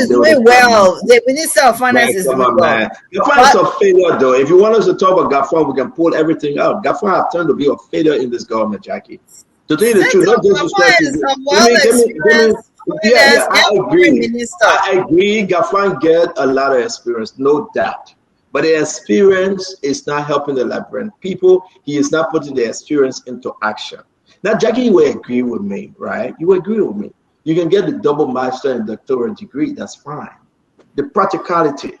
is doing well. The Minister of Finance Man, is come doing on, well. man. Gafan is a failure, though. If you want us to talk about Gafan, we can pull everything out. Gafan have turned to be a failure in this government, Jackie. To tell you the truth, not disrespect. Yeah, I agree. I agree. Gafan get a lot of experience, no doubt. But the experience is not helping the Liberian people. He is not putting the experience into action. Now, Jackie, you will agree with me, right? You will agree with me. You can get the double master and doctorate degree. That's fine. The practicality,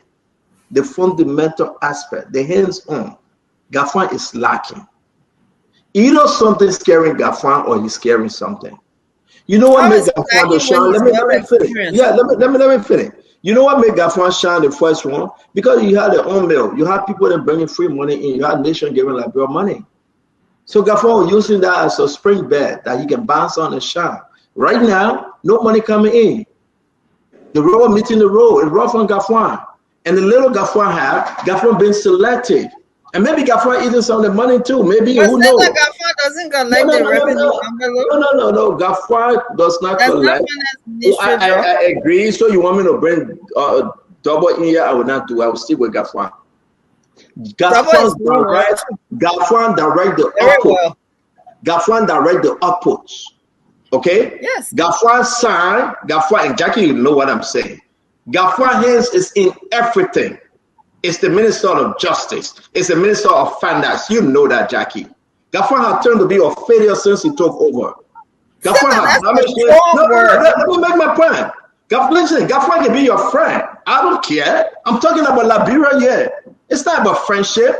the fundamental aspect, the hands-on, Gafan is lacking. Either something's scaring Gafan or he's scaring something. You know what made Gafan to shine? Let me finish. Yeah, let me finish. You know what made Gafan shine the first one? Because you had the own mill. You had people that bringing free money in. You had nation giving Liberia money. So Gafan was using that as a spring bed that he can bounce on and shine. Right now, no money coming in. The road meeting the road. It's rough on Gafan. And the little Gafan have, Gafan being selective. And maybe Gafan eating some of the money too. Maybe, who knows? Gafan doesn't collect the revenue envelope. No. Gafan does not collect. I agree. So you want me to bring double in here? I will not do. I will stick with Gafan. Gafan direct the output. Gafan direct the outputs. Okay? Yes. Gafan sign, Gafan, and Jackie, you know what I'm saying. Gafan hands is in everything. It's the Minister of Justice. It's the Minister of Finance. You know that, Jackie. Gafan has turned to be a failure since he took over. Gafan has damaged it. No, let me make my point. Listen, Gafan can be your friend. I don't care. I'm talking about Liberia here. It's not about friendship.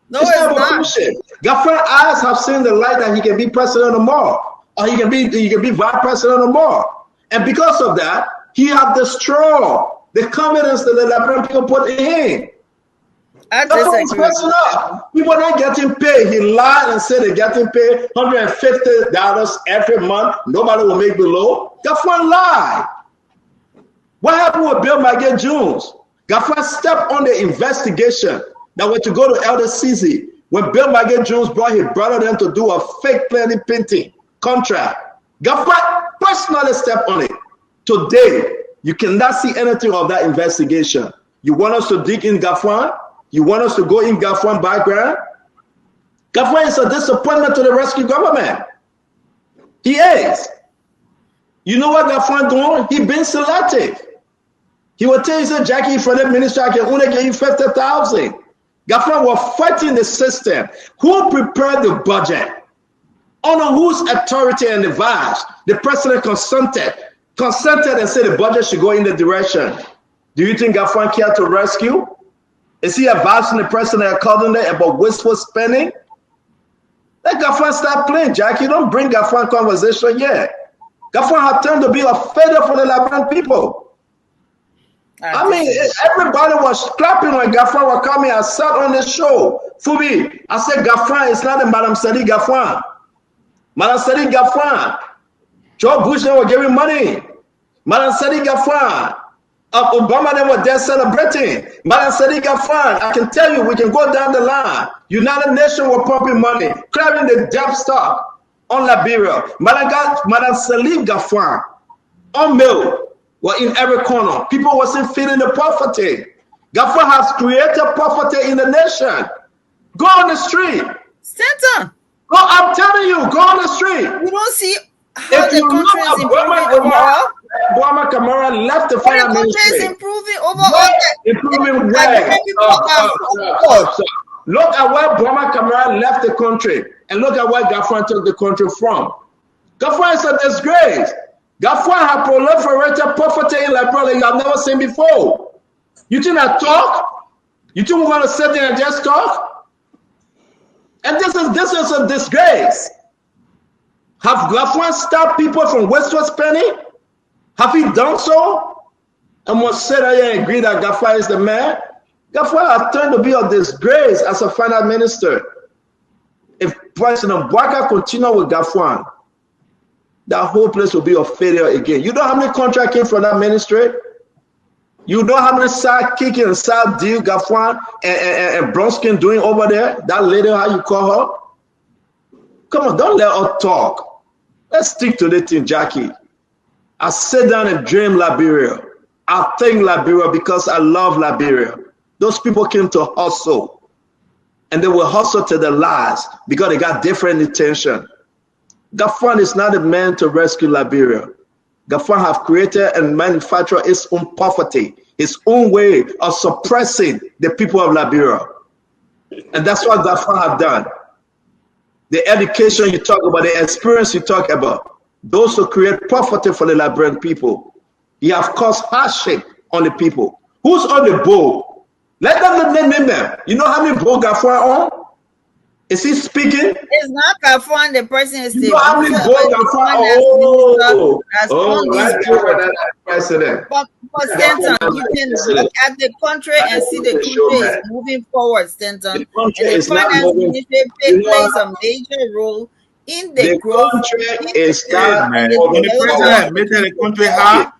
No, it's not about friendship. Gafan eyes have seen the light that he can be president of more. Or he can be vice president or more. And because of that, he have destroyed the confidence that the Liberian people put in him. That's what he's messing up. People are not getting paid. He lied and said they're getting paid $150 every month. Nobody will make below. Gafan lied. What happened with Bill Maggie Jones? Gafan stepped on the investigation that were to go to Elder CZ. When Bill Maggie Jones brought his brother them to do a fake planning painting contract, Gafan personally stepped on it. Today, you cannot see anything of that investigation. You want us to dig in Gafan? You want us to go in Gafan background? Gafan is a disappointment to the rescue government. He is. You know what Gafan doing? He been selective. He will tell you, Jackie, for the minister, I can only give you 50,000. Gafan was fighting the system. Who prepared the budget? Under whose authority and advice? The president consented and said the budget should go in the direction. Do you think Gafan cared to rescue? Is he advising the president accordingly about wasteful spending? Let Gafan start playing, Jackie. Don't bring Gafan conversation yet. Gafan had turned to be a failure for the Liberian people. I mean, everybody was clapping when Gafan was coming. I sat on the show. Fubi, I said Gafan is not a Madam Sadiq Gafan. Madam Sadiq Gafan. Joe Bush they were giving money. Madam Sadiq Gafan. Obama they were there celebrating. Madam Sadiq Gafan. I can tell you, we can go down the line. United Nations were pumping money, clearing the debt stock on Liberia. Madam Sadiq Gafan on mill were in every corner. People wasn't feeling the poverty. Gafan has created poverty in the nation. Go on the street. Center. Go, I'm telling you, go on the street. You don't see how the country is improving overall. Obama Kamara left the finance ministry. The country is improving overall. Improving where? Look at where Obama Kamara left the country and look at where Gafan took the country from. Gafan is a disgrace. Gafan has proliferated poverty in Liberia you have never seen before. You think I talk? You think we're going to sit there and just talk? And this is a disgrace. Have Gafan stopped people from wasteful spending? Have he done so? And must say that you agree that Gafan is the man? Gafan has turned to be a disgrace as a finance minister. If President Bwaka continue with Gafan, that whole place will be a failure again. You know how many contracts came from that ministry? You know how many side kicking and side deal Gafan and Bronskin doing over there? That lady, how you call her? Come on, don't let her talk. Let's stick to the thing, Jackie. I sit down and dream Liberia. I thank Liberia because I love Liberia. Those people came to hustle, and they will hustle to the last because they got different intention. Gafan is not a man to rescue Liberia. Gafan have created and manufactured his own poverty, his own way of suppressing the people of Liberia. And that's what Gafan have done. The education you talk about, the experience you talk about, those who create poverty for the Liberian people. He have caused hardship on the people. Who's on the boat? Let them name them. You know how many boat Gafan on? Is he speaking? It's not Gafan, the person is you know how many boat Gafan? President. But Stanton, you can look at the country and see the country is moving forward, Stanton. The country and the finance ministry plays a major role in the growth. Country is not the country hard.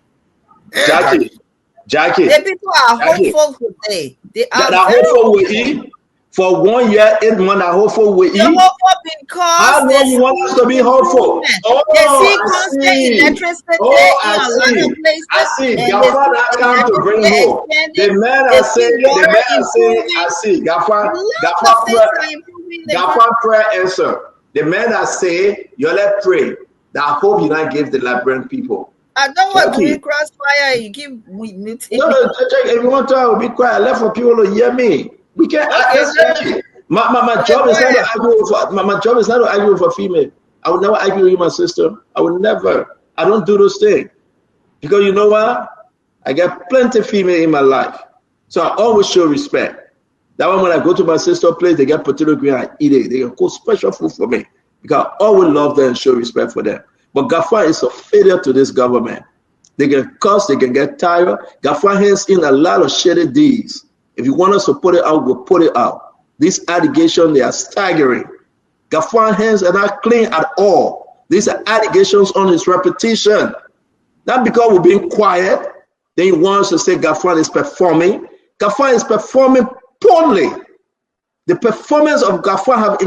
Jackie. The people are hopeful today. They are hopeful we eat. For 1 year, 8 months, I hopeful we eat. How long you want us to be hopeful? Oh, I see. I see. Gafan has come to bring hope. The man has said, I see. Gafan prayer answer. The man has said, you let pray. That I hope you not give the Liberian people. I don't want to be crossfire. You keep muting. No, if you want to, I will be quiet. I left for people to hear me. We can't. My job is not to argue with. My job is not to argue with a female. I would never argue with my sister. I would never. I don't do those things because you know what? I get plenty of female in my life, so I always show respect. That one when I go to my sister's place, they get potato green, I eat it. They cook special food for me because I always love them and show respect for them. But Gafan is a failure to this government. They can curse, they can get tired. Gafan has in a lot of shady deeds. If you want us to put it out, we'll put it out. These allegations, they are staggering. Gafan hands are not clean at all. These are allegations on his reputation. Not because we're being quiet. Then he wants to say Gafan is performing. Gafan is performing poorly. The performance of Gafan have